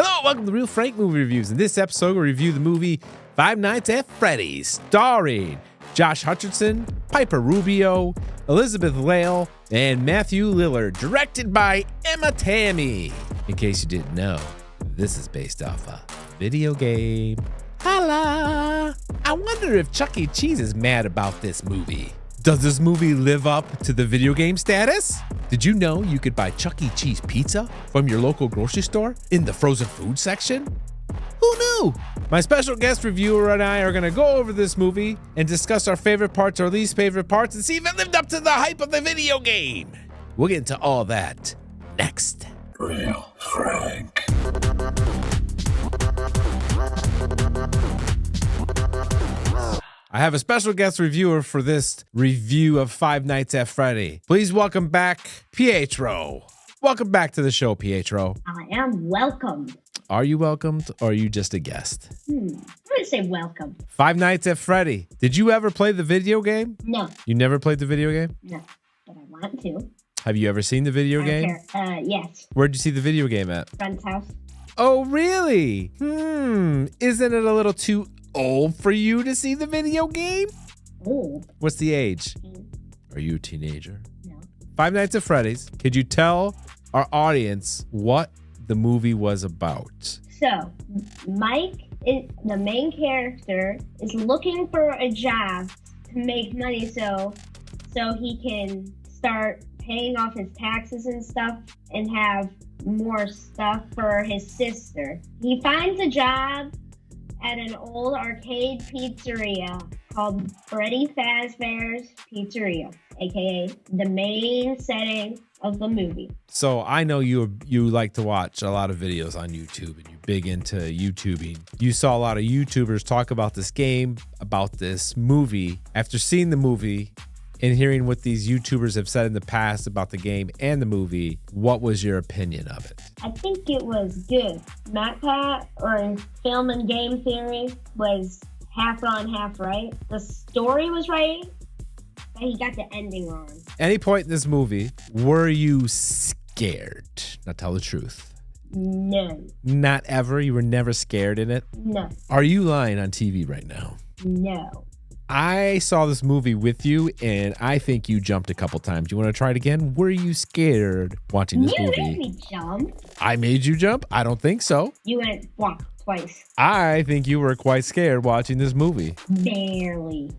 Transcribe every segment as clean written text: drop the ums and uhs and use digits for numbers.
Hello, welcome to Real Frank Movie Reviews. In this episode, we'll review the movie Five Nights at Freddy's, starring Josh Hutcherson, Piper Rubio, Elizabeth Lail, and Matthew Lillard, directed by Tammi. In case you didn't know, this is based off a video game. Holla! I wonder if Chuck E. Cheese is mad about this movie. Does this movie live up to the video game status? Did you know you could buy Chuck E. Cheese pizza from your local grocery store in the frozen food section? Who knew? My special guest reviewer and I are going to go over this movie and discuss our favorite parts or least favorite parts and see if it lived up to the hype of the video game. We'll get into all that next. Real Frank. I have a special guest reviewer for this review of Five Nights at Freddy. Please welcome back Pietro. Welcome back to the show, Pietro. I am welcomed. Are you welcomed or are you just a guest? I'm going to say welcome. Five Nights at Freddy. Did you ever play the video game? No. You never played the video game? No, but I want to. Have you ever seen the video I don't game? care. Yes. Where'd you see the video game at? Friend's house. Oh, really? Isn't it a little too old for you to see the video game? Old. What's the age? 15. Are you a teenager? No. Five Nights at Freddy's. Could you tell our audience what the movie was about? So, Mike, the main character, is looking for a job to make money so he can start paying off his taxes and stuff and have more stuff for his sister. He finds a job at an old arcade pizzeria called Freddy Fazbear's Pizzeria, aka the main setting of the movie. So I know you like to watch a lot of videos on YouTube and you're big into YouTubing. You saw a lot of YouTubers talk about this game, about this movie. After seeing the movie and hearing what these YouTubers have said in the past about the game and the movie, what was your opinion of it? I think it was good. MatPat, or Film and Game Theory, was half wrong, half right. The story was right, but he got the ending wrong. Any point in this movie, were you scared? Now tell the truth. No. Not ever? You were never scared in it? No. Are you lying on TV right now? No. I saw this movie with you, and I think you jumped a couple times. You want to try it again? Were you scared watching this movie? You made me jump. I made you jump? I don't think so. You went walk twice. I think you were quite scared watching this movie. Barely.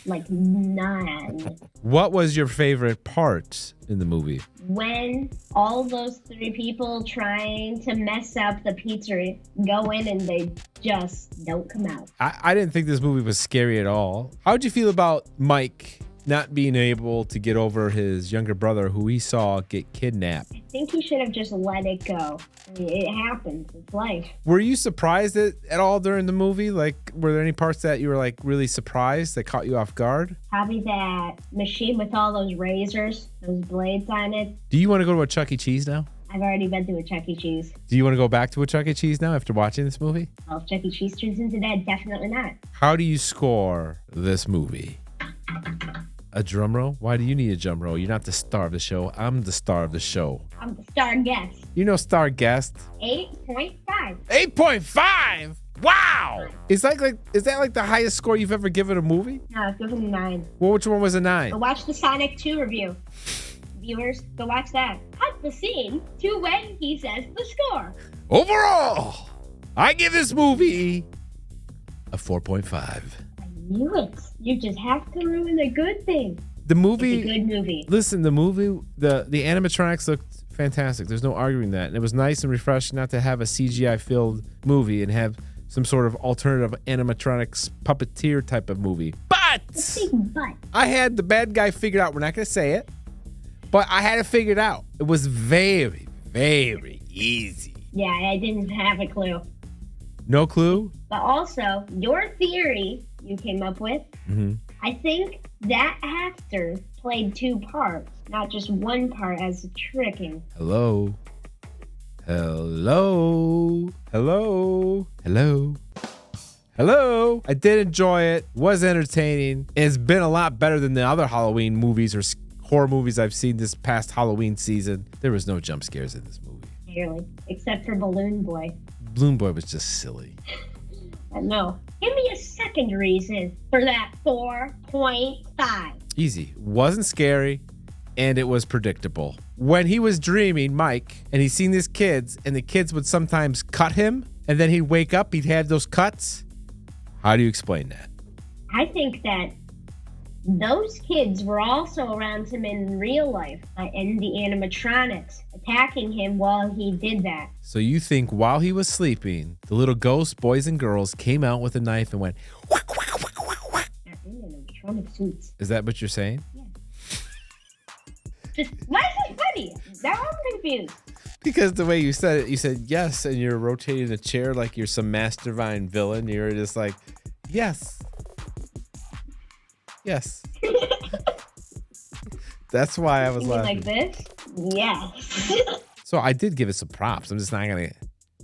Like none. What was your favorite part in the movie? When all those three people trying to mess up the pizzeria go in and they just don't come out. I didn't think this movie was scary at all. How'd you feel about Mike not being able to get over his younger brother who he saw get kidnapped? I think he should have just let it go. I mean, it happens. It's life. Were you surprised at all during the movie? Like, were there any parts that you were like really surprised that caught you off guard? Probably that machine with all those razors, those blades on it. Do you want to go to a Chuck E. Cheese now? I've already been to a Chuck E. Cheese. Do you want to go back to a Chuck E. Cheese now after watching this movie? Well, if Chuck E. Cheese turns into that, definitely not. How do you score this movie? A drum roll? Why do you need a drum roll? You're not the star of the show. I'm the star of the show. I'm the star guest. You know star guest. 8.5. 8.5? Wow! Is that like the highest score you've ever given a movie? No, I've given 9. Well, which one was a 9? Go watch the Sonic 2 review. Viewers, go watch that. Cut the scene to when he says the score. Overall, I give this movie a 4.5. I knew it. You just have to ruin a good thing. The movie, it's a good movie. Listen, the movie, the animatronics looked fantastic. There's no arguing that. And it was nice and refreshing not to have a CGI-filled movie and have some sort of alternative animatronics puppeteer type of movie. But I had the bad guy figured out. We're not going to say it, but I had it figured out. It was very, very easy. Yeah, I didn't have a clue. No clue? But also, your theory you came up with, I think that actor played 2 parts, not just 1 part as a tricking. Hello? Hello? Hello? Hello? Hello? I did enjoy it. Was entertaining. It's been a lot better than the other Halloween movies or horror movies I've seen this past Halloween season. There was no jump scares in this movie. Barely. Except for Balloon Boy. Balloon Boy was just silly. No. Give me a second reason for that 4.5. Easy. Wasn't scary, and it was predictable. When he was dreaming, Mike, and he's seen these kids, and the kids would sometimes cut him, and then he'd wake up, he'd have those cuts. How do you explain that? I think that those kids were also around him in real life, and the animatronics attacking him while he did that. So you think while he was sleeping, the little ghost boys and girls came out with a knife and went whack, whack, whack, whack, whack. Animatronic suits. Is that what you're saying? Yeah. Just, why is it funny? Now I'm confused. Because the way you said it, you said yes, and you're rotating a chair like you're some mastermind villain. You're just like, yes. Yes. That's why I was laughing. Like this? Yes. So I did give it some props. I'm just not going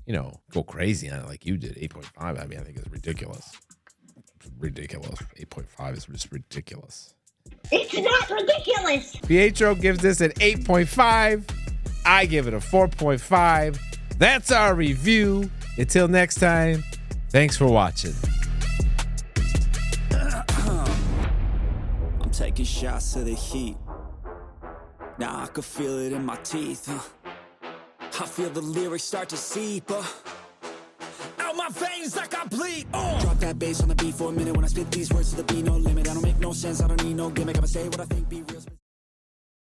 to, go crazy on it like you did. 8.5. I mean, I think it's ridiculous. It's ridiculous. 8.5 is just ridiculous. It's not ridiculous. Pietro gives this an 8.5. I give it a 4.5. That's our review. Until next time, thanks for watching. I'm taking shots of the heat. Now I can feel it in my teeth. I feel the lyrics start to seep. Out my veins like I bleed. Drop that bass on the beat for a minute. When I spit these words to the beat, no limit. I don't make no sense, I don't need no gimmick. I'ma say what I think, be real.